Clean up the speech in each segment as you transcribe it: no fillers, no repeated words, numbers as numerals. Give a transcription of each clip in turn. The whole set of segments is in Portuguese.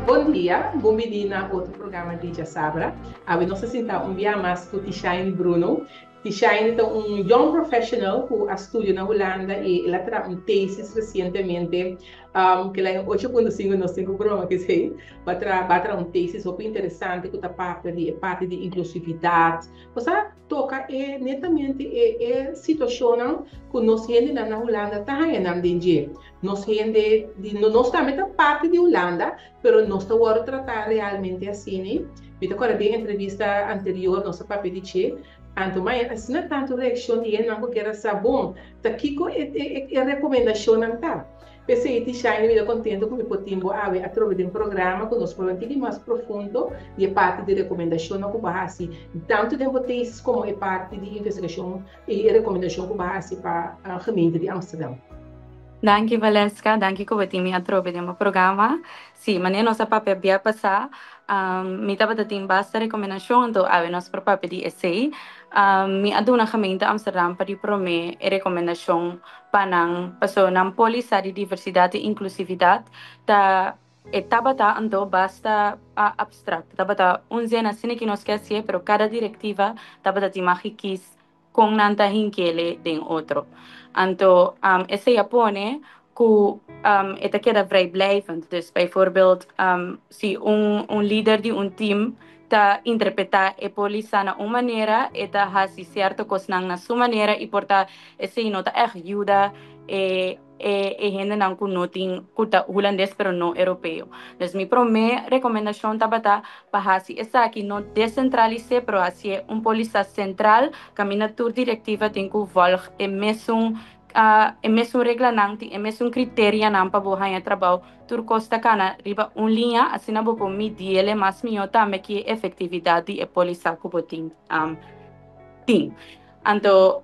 Bom dia, bem-vindo a outro programa de Sabra. A nós sentar um dia mais com o Tishain Bruno. Tishain é um young professional que estuda na Holanda e ela terá um thesis recentemente, que ela é 8.5 no 5 programa que sei, vai um thesis super interessante que está parte de inclusividade. Você toca netamente a situação que nós gente na Holanda está ganhando dinheiro. Nós gente, nós também parte de Holanda, pero no está a tratar realmente assim, né? Viste agora bem a entrevista anterior, nosso papel de che, anto mais assim não tanto reação de não que era sabão, tá aqui com a recomendação não tá. Pensei que já ainda contente com o potimbo a través de um programa que nós falamos mais profundo e a parte de recomendação que base tanto de vocês como a parte de investigação e recomendação que base para a gemeente de Amsterdam. Danke, Valeska. Danke ko betimi atrobe de mo programa. Si, mane nossa papel bia passar. Mi tava da tim basta recomendação do ave nos pro papel de essay. Mi aduna gemeente Amsterdam para prome e recomendação panang paso nang polisa de diversidade e inclusividade ta tabata ando basta abstract. Tabata unzena sine que nos quer ser, pero cada directiva tabata timahikis com nanta hinkele den outro. Anto, esse Japone, que esta queda vrijblijvend. Dus bijvoorbeeld, si un líder de un team ta interpreta e polisa na uma maneira, eta hasi certo cosnang na sua maneira, e porta esse nota ajuda e gente não kunoting kuta holandês, pero no europeu. Dus mi prome recomendação tabata para hasi essa aqui não descentralize, pero hasi um polisa central, camina tur directiva tem que volg e mesmo regla nang ti e mesmo criteria nang pabuhay na trabaho tur costa kana riba un linha assim na bopo mi diele mas miota me que efetividade e polisa kuboting ting anto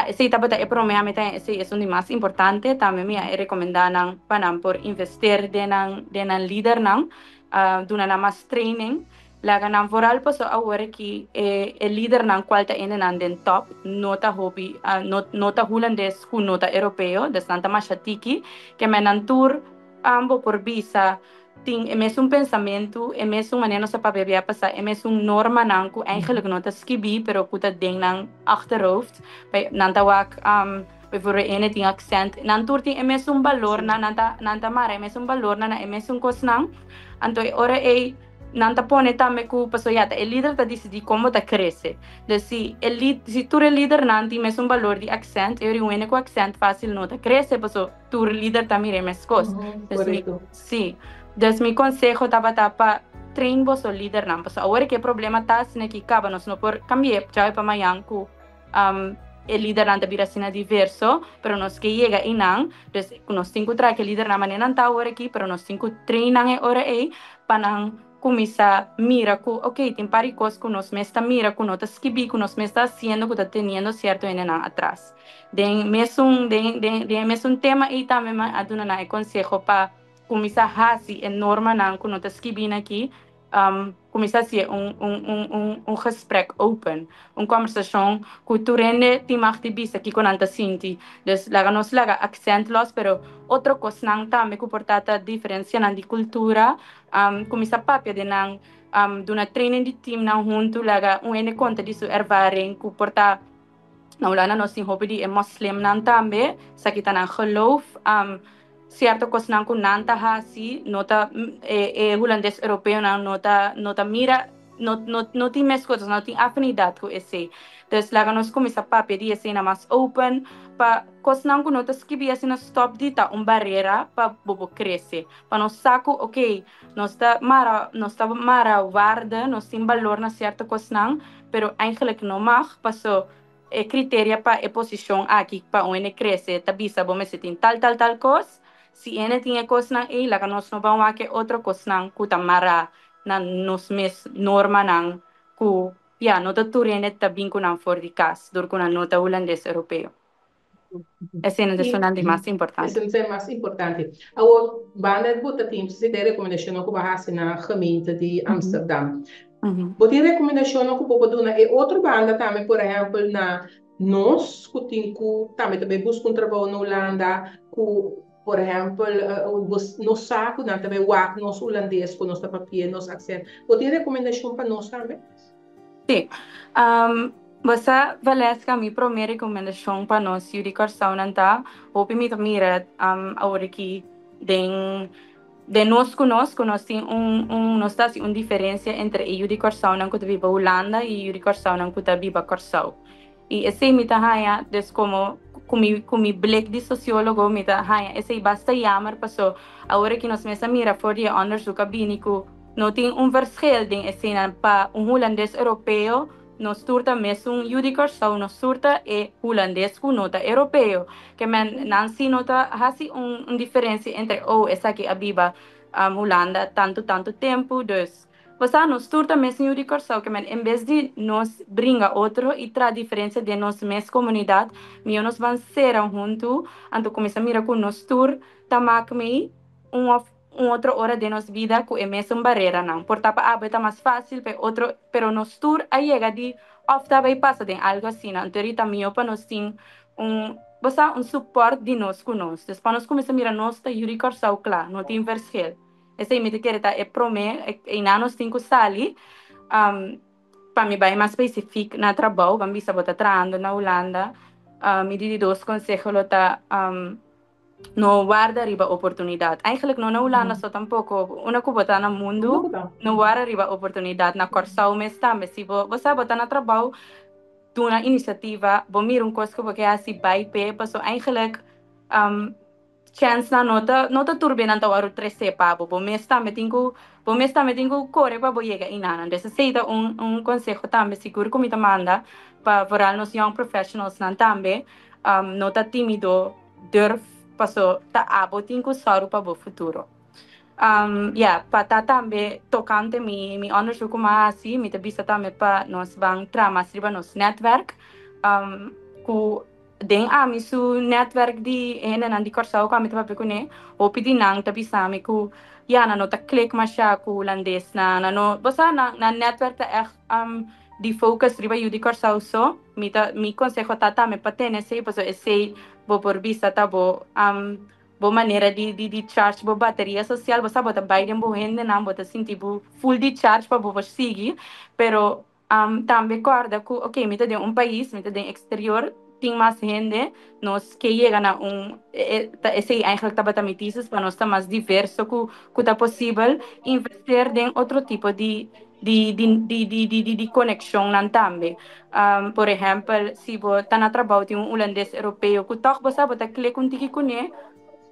esse tabata e pro me ameta esse é um mais importante também me é recomendar nang panam por investir denan líder nang duna na mas training laga nang voral paso aware ki e leader nang kwalta ene den top nota hobby nota holandês ku nota europeo des nanta machatiki que menan tour ambo por visa ting é mesmo pensamento é mesmo maneira nossa papel via passar é mesmo norma nang ku eigenlijk nota skibi pero kuta ding nang achterhoofd by nanta wak bijvoorbeeld ene ting accent nantur ting é mesmo valor na nanta mara é mesmo valor na é mesmo kosnang anto ora nanta pone tame ku pasoyata el líder ta decidi como ta crece de si tu el líder nanti mes un valor di accent e riuene ku accent fácil no ta crece paso tu líder ta mire mes cos sí des mi consejo tapa train vos o líder nan paso ahora que problema ta sine ki kaba nos no por cambiar chave pa mayan ku el líder nanta vira sina diverso pero nos que llega inang des nos cinco tra que líder na manena nanta ahora aquí pero nos cinco trainan e ora panang começa mira que ok tem paricos que nos mesta mira que nota skibi que nos mesta haciendo que está teniendo cierto en atrás den mesmo tema e também aduna na consejo para começar hasi en norma nan que nota skibi aqui começar a ser gesprek open conversação que tu rende ti magti bisa aqui com anta sinti dus laga nos laga accent los pero outro cos nang também que portata diferença nan di cultura começar papia de nang duna training di team nang junto laga ene conta di su ervaring que porta na ulana nos sin hobby di muslim nang também sakita nang geloof cierto cos nang kun nanta hasi nota holandês europeu nang nota mira no tem mais coisas não tem afinidade com esse dus laga nos começa papia di esse na mais open pa cos nang kun nota skibi assim stop dita barreira pa bobo cresce pa nos saco ok nós tá mara waarde nós tem valor na certa cos nang pero eigenlijk não mag paso criteria pa posição aqui pa onde cresce tabisa bom se tem tal cos si ene tinha cos nang laga nos no vamos que outro cos nang ku mara na nos mes norma nang ku nota turene tabin ku nang for di cas dur ku na nota holandês europeu esse é o mais importante esse é o mais importante agora banda de botar tempo se tem recomendação que vai na gemeente de Amsterdam botar recomendação que pode dar é outra banda também por exemplo na nós que tem que também busca trabalho na Holanda que por exemplo, nos saco, não também o nos holandês, com nosso papel, nos accent. Você tem recomendação para nós também? Sim. Um, basta Valesca mi prome recomendação para nós Yuri Corsaw nanta hopi mi mira agora que de nós conosco nós tem nós tá uma diferença entre Yuri Corsaw nang kuta viva Holanda e Yuri Corsaw nang kuta viva Corsaw e esse mi ta haya des como black de sociólogo mi ta haya esse basta jammer paso agora que nós mesa mira for die onderzoek binico no tem verschil ding esse na pa holandês europeu nos turta mesmo Yuri Corsaw nos turta e holandês com nota europeu que men nansi nota hasi diferença entre essa aqui a viva Holanda tanto tempo dus basta nos turta mesmo Yuri Corsaw que men em vez de nos bringa outro e tra diferença de nos mes comunidade mio nos van ser junto anto começa mira com nos tur tamak me outra hora de nos vida que é mesmo barreira não por tapa tá mais fácil pe outro pero nos tour aí chega de ofta vai passa tem algo assim não então também para nós tem basta suporte de nós com nós depois nós começa a mirar nós tá Yuri Corsaw claro não tem verschil esse aí me te quer tá é prome e na nós tem que sali para mim vai mais específico na trabalho vamos bisa botar trabalhando na Holanda me di dois conselhos tá no guarda riba oportunidade. Eigenlijk no na Holanda so tampoco una kubota na mundo no guarda riba oportunidade na Corsao mesta si bo sa bota na trabalho doen een initiatief, bo meer een kost que assim bij pe, paso eigenlijk chance na nota turbinanta waru 3 pa bo me está metingo corre pa bo llega inana. Dus aceita consejo tambe seguro como manda pa voor nos young professionals nan tambe nota tímido durf paso ta abo tinko saru pa bo futuro. Pa tambe tocante mi onderzoek maar assim, mi te bisa tambe pa nos bang tramas riba nos netwerk. Ku den ami su netwerk di nan di Corsao kami te pape kune opi di nang tapi sami ku ja na no ta klik ma siya ku holandês na no basta na netwerk ta echt di focus riba yu di Corsao so mi consejo tata me patene sei paso essay bo por vista ta bo maneira de charge bo bateria social basta bota Biden bo hende na bota sinti bo full de charge pa bo seguir pero também corda que ok me de país me de exterior tem mais gente nós que chega na esse eigenlijk tá batamitis para nós tá mais diverso que tá possível investir em outro tipo de conexão nan também por exemplo se você tá na trabalho de holandês europeu que toch você bota clique com tiki kune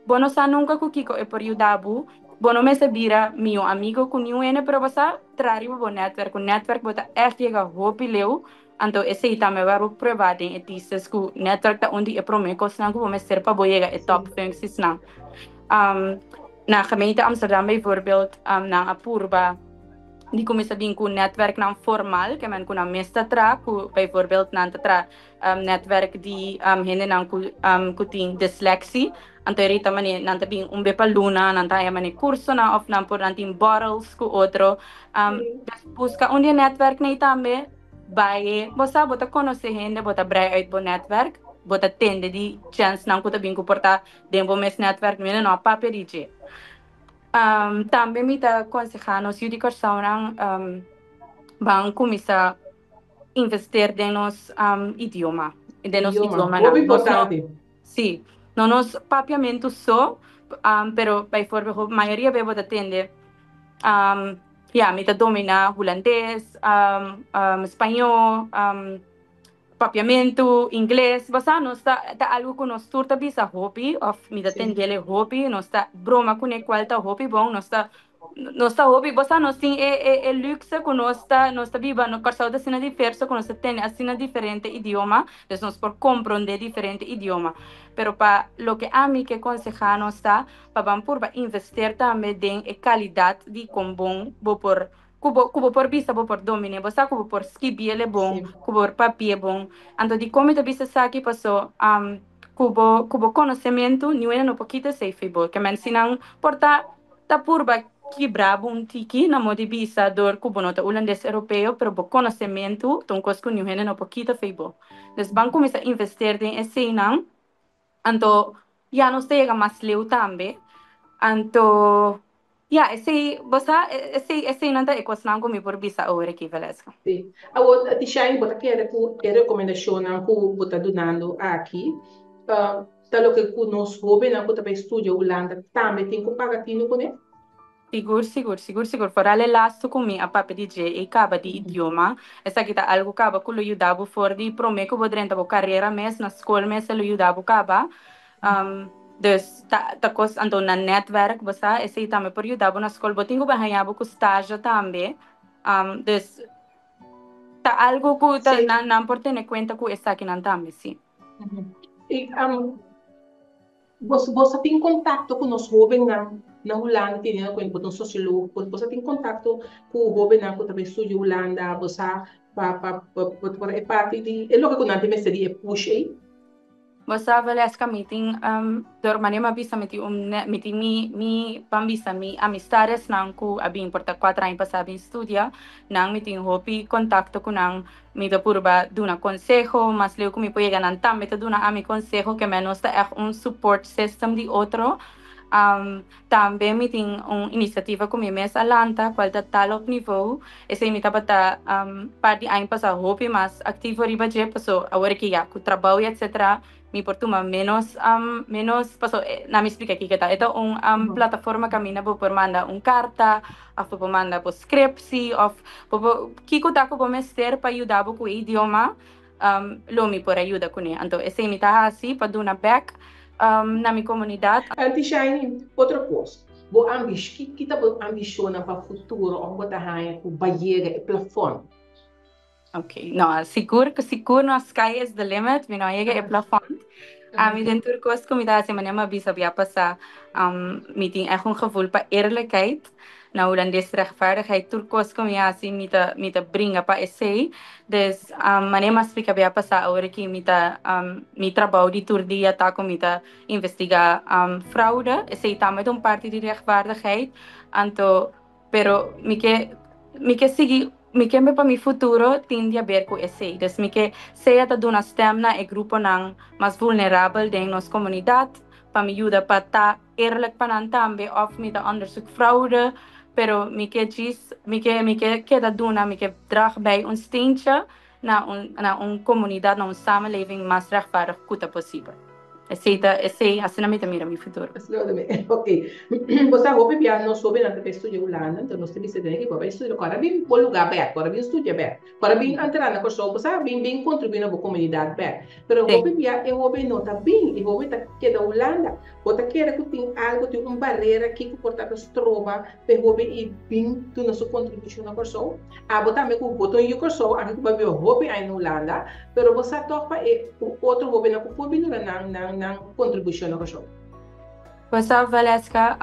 bono sa nunca ku kiko e por yudabu bono me sabira mio amigo ku niu ene pero basa trari bo network bota echt llega hopi leu anto esse ita me varu provade e tisses ku network ta ondi e prome kosnan ku me ser pa boyega e top functies na na gemeente Amsterdam bijvoorbeeld na Apurba die kom sabing ku netwerk na formal que men kuna mesta tra ku bijvoorbeeld na tra netwerk die hende na ku ting dyslexie anto rita mani nanta bing bepa luna nanta ya mani curso na of na por nantin bottles ku otro busca un netwerk na itambe baie bosa bota conoce gente bota brai uit bo netwerk bota tende di chance na ku tabing ku porta dembo mes netwerk mena no paperiche também me está aconselhando se o Corsauran vão começar a investir em nosso idioma. De nosso idioma. Muito importante. Sim. No nos papiamento só, pero by for a maioria bebo da tende me está domina holandês, espanhol, papiamento, inglês, basta não está algo que nós turta bisa hobby, of me da tendele hobby, não está broma com e qual tá hobby bom, não está hobby, basta nós tem luxe que nós está viva no Corsao da sina diverso, que nós tem assim diferente idioma, então nós por compreender diferente idioma, pero para lo que a mim que aconseja nós está para vamos por investir também em qualidade de com bom, por kubo por vista bo por domine bosa kubo por skibiele bon kubo por papie bon ando di come da vista saki paso kubo conhecimento niuena no poquito safe bo que men sinan porta ta purba que brabo un tiki na modi visa dor kubo nota holandês europeu pero bo conhecimento ton cosco niuena no poquito feibo des banco começa a investir em esse não ando ya nos llega más leu también. Anto, ya, esse nanta e kwasnan ko mi por bisa ore ki veleska. Sim. A Tishane, bota que recomendação que bota donando aqui. Tá lo que nos jovem na bota para estudar Holanda também tem que pagar tino com ele. Sigur. Forale lasto kumi a pape di je e kaba di idioma. Essa kita algo kaba kulo yudabu for di prome ko bodrenta bo carreira mes na school mes lo yudabu kaba. Dus ta kos ando na netwerk basa esse também por yudabu na school botingo bahayabo ko stage também. Dus ta algo ko ta Sim. na porte ne cuenta ko essa aqui nan também sim. E você tem contato com os jovens na Holanda, tem com um sociólogo, você tem contato com o jovem que também estuda Holanda, você é parte de, é logo que nós temos seria push aí. Basta valeska meeting dor mane mabisa miti mi pambisa mi amistades nang ku abing porta 4 anos passabi estudia nang meeting hopi contacto ku nang mi da purba duna consejo mas leu ku mi poiga nan tam meta duna ami consejo que menos ta support system di outro também me tem iniciativa com minha mesa Alanta, qual da talop nível, esse me tá bata parte aí passa hopi mas ativo riba je passo agora que já com trabalho etc mi portuma menos paso na me explica aqui que tá então plataforma camina por manda carta of por manda por scripts of por kiko tá com mester para ajudar com o idioma lo mi por ajuda com ele então esse me tá assim para dar back na minha comunidade. Tishane, outra coisa. Vou que tá ambiciona para o futuro, ou botar raia com barreira e plafond. Ok, não, seguro no sky is the limit, mi não é plafond. Mi den turcos comida semana ma bisa via passar meeting echt een gevoel para eerlijkheid. Nou, dan is rechtvaardigheid turcos comida assim mita bringa para essay. Dus mané mas fica via passar agora que mi trabalho de tour dia tá com mita investigar fraude. Essay também parte de rechtvaardigheid. Anto, pero mi que seguir mi que para mi futuro tende a ver com esse. Dus mi que seja da dona stem na e grupo nang mas vulnerável dentro nossa comunidade, para me ajudar para estar eerlijk para também, of me da onderzoek fraude, pero me que diz, me que da dona, me que draag bij een steentje na een comunidade, na een samenleving mais rechtvaardig kuta possível. Esse assim na mira mi futuro. Ok. Você roupa piano não soube nada para estudar Holanda, então nós temos que ter que para estudar. Agora bem bom lugar aberto, agora bem estudar aberto. Agora bem entrar na coisa, você bem contribuir na comunidade aberta. Pero roupa piano é roupa não tá bem, e roupa tá que da Holanda. Você quer que tem algo, tem uma barreira que porta para trova, para roupa e bem tu na sua contribuição na coisa. Você também com botão e coisa, aqui que vai ver roupa aí na Holanda, pero você topa e outro roupa na roupa na contribuição na coisa. Você Valesca,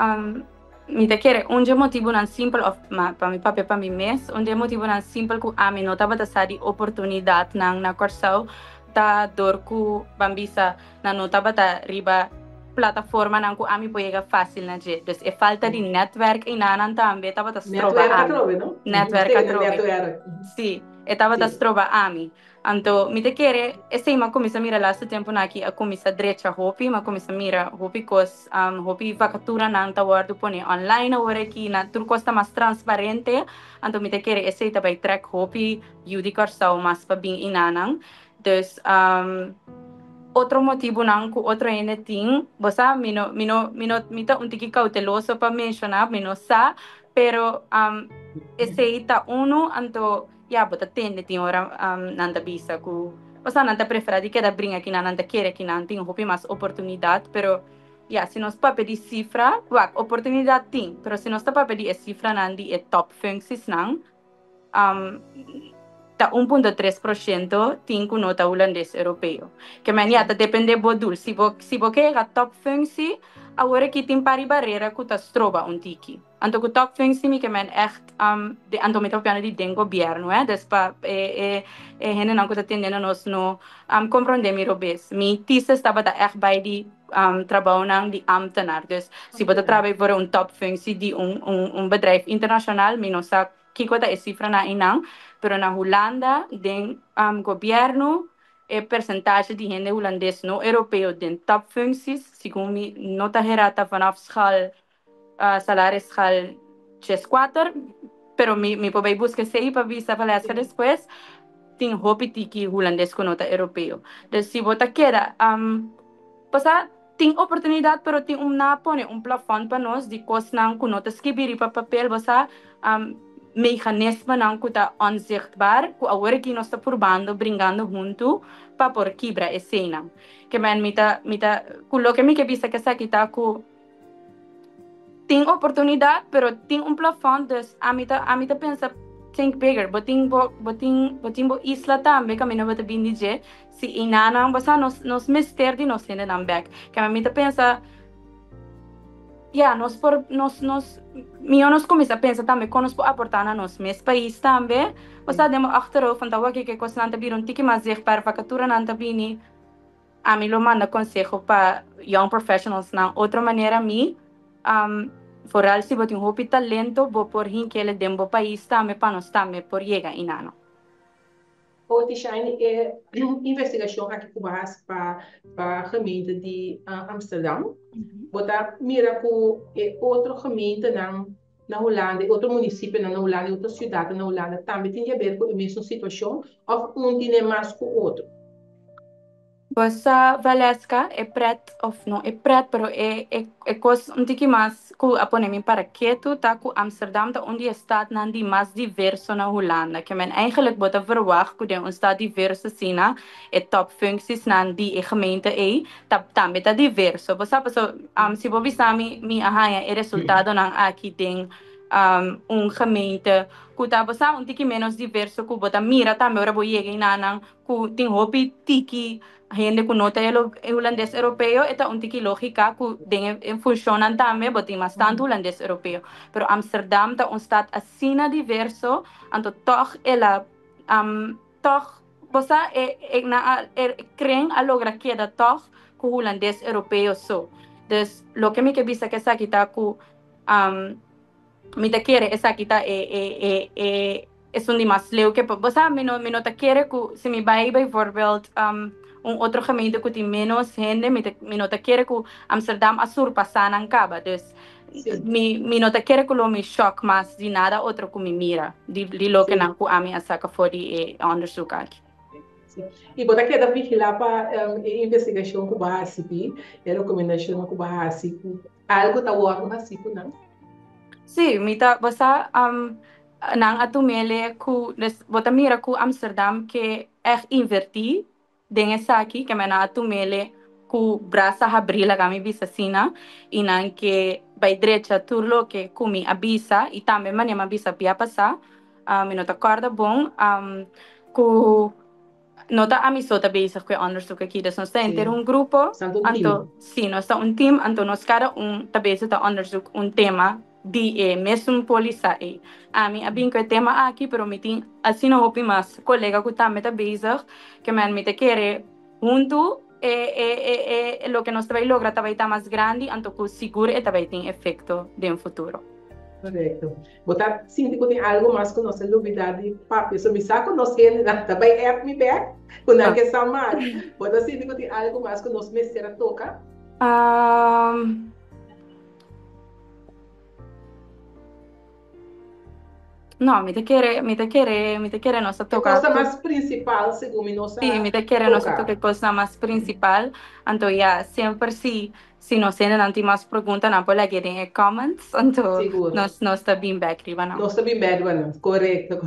mi te quiere un motivo nan simple of para mi papi para mi mes, un motivo nan simple ku ami no taba ta sadi oportunidad nang na korsau ta dor ku bambisa na no taba ta riba plataforma nang ku ami poiega fácil na je. Dus e falta di netwerk inanan tambe taba ta strova ami. No? Netwerk a trove. Sì, e tava da strova ami. Anto, mi te quiere, esse ma come sa mira last tempo na aqui a come sa drecha hopi, ma come sa mira hopi cos hopi vacatura nang tawar do pone online ora aqui na tur costa mais transparente, anto mi te quiere esse ta by track hopi yudi corsa mas pa bing inanang. Dus outro motivo nang ku outro anything, bosa mita un tiki cauteloso pa mencionar, mino sa, pero esse ita uno anto ya bota tende tin ora nanda bisa ku basta nanda prefera di que da brinca que nanda quiere que nanda tem hopi mais oportunidade pero ya se nos pape di cifra oportunidade tem pero se nos ta pape di cifra nandi e top functies nang ta 1,3% tem ku nota holandês europeu que maniata depende bodul si bo que a top functie agora que tem pari barreira ku ta stroba un tiki anto ku top functie mi que men echt de anto met op di den governo dus pa hene nan ku ta tendendo nos no comprende mi robes mi tise stava da echt bij die trabalho nang di ambtenaar dus si bota trabalho voor un top functie di un bedrijf internacional mi no sa kiko ta cifra na inang pero na Holanda den governo percentage de gente holandês não europeu den top functies, segundo me nota gerata vanaf schaal, salário schaal 4, pero mi pode buscar sei para visa palestra depois, tem hopi tiki holandês com nota europeu. Então, se você quer, passa tem oportunidade, pero tem na pone plafond para nós de coisas não com notas que biri para papel, você mecanismo não que está onzichtbaar, que agora que nós está probando, bringando junto para por quebrar a cena. Que man com lo que me que visa que aqui está com tem oportunidade, pero tem plafond, dus a mita pensa think bigger, boting bo isla também, que não vai ter bindije, se inanang basta nos mister de nós ainda não back, que a mita pensa nós começa a pensar também que nós podemos aportar na nosso país também. Você demo achterhoofd van dat que coisa não tem um tique mais para vacatura não tem a mim lo manda conselho para young professionals na outra maneira foral se botem hopi talento bo por hin que ele dembo país também para nós também por chegar inano. O Tishane é investigação aqui com base para a gemeente de Amsterdam. Botar mira com outra gemeente na Holanda, outro município na Holanda, outra cidade na Holanda também tem a ver com a mesma situação ou tem mais com o outro. Você Valesca é preto ou não é preto, pero é coisa que mais que aponem para que tu tá com Amsterdam tá onde está nandi mais diverso na Holanda que men eigenlijk bota verwacht que um está diverso sina é top functies nandi gemeente tá também tá diverso você se você sabe mi ahaya é resultado nang aqui tem gemeente que tá você que menos diverso que bota mira também ora boie nang que tem hopi tiki gente que nota o holandês europeu é um tiki lógica que funciona também, mas tem bastante holandês europeu. Pero Amsterdam é stad assim diverso, então toch ela toch você creem a logra que da toch com holandês europeu so. Dus lo que me que visa que essa kita ku me te quiere essa kita é um demais leu que você me não te quiere que se me vai bijvoorbeeld outro gemeente que tem menos gente, me não te quer que Amsterdam a surpassar na caba, dus me não te quer que lo me choque mais de nada outro que me mira, de lo que não que a minha saca for de onderzoek aqui. E botar que da vigilar para investigação com base, recomendação com base, algo tá working assim, não? Sim, me tá você nang atumele ku bota mira ku Amsterdam que invertir den aqui que me na tumele ku braça abrila kami bisa sina inan que by direita turlo que kumi abisa e também mania abisa pia passar me nota corda bom ku nota amisota bezig com onderzoek aqui dus nós temos ter grupo anto sim nós tá team anto nós cada tá bezig tá onderzoek tema de mesmo polícia a mim abin que tema aqui pero me tem assim não hopi mas colega que também tá bezig que me te quer junto lo que nós vai lograr vai estar mais grande então que seguro e vai ter efeito de futuro. Correto. Botar sim que tem algo mais que nossa novidade papi so me saco nós que também é me back quando é que são mais botar sim que tem algo mais que nós mesera toca no, mi te quiere nossa tocar. Cosa mais principal, segundo nossa. Sim, mi te quiere nossa tocar cosa mais principal. Então, sempre se nós temos mais perguntas, não pode querer comments. Então, nós está bem back, riba não. Nós está bem back, não. Correto.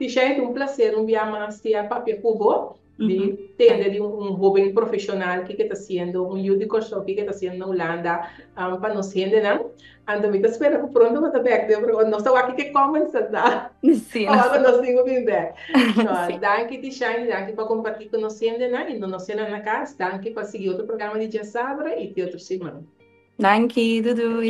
E já é um prazer enviar mais a Papi Cubo de ter de jovem profissional que está sendo youth coach que está sendo na Holanda para nós gente não então me espera que pronto vai back de porque nós estamos aqui que começa tá sim nós temos bem back danke Tishane danke para compartilhar com nós gente não e nós gente na casa danke para seguir outro programa de Sabra e de outra semana danke Dudu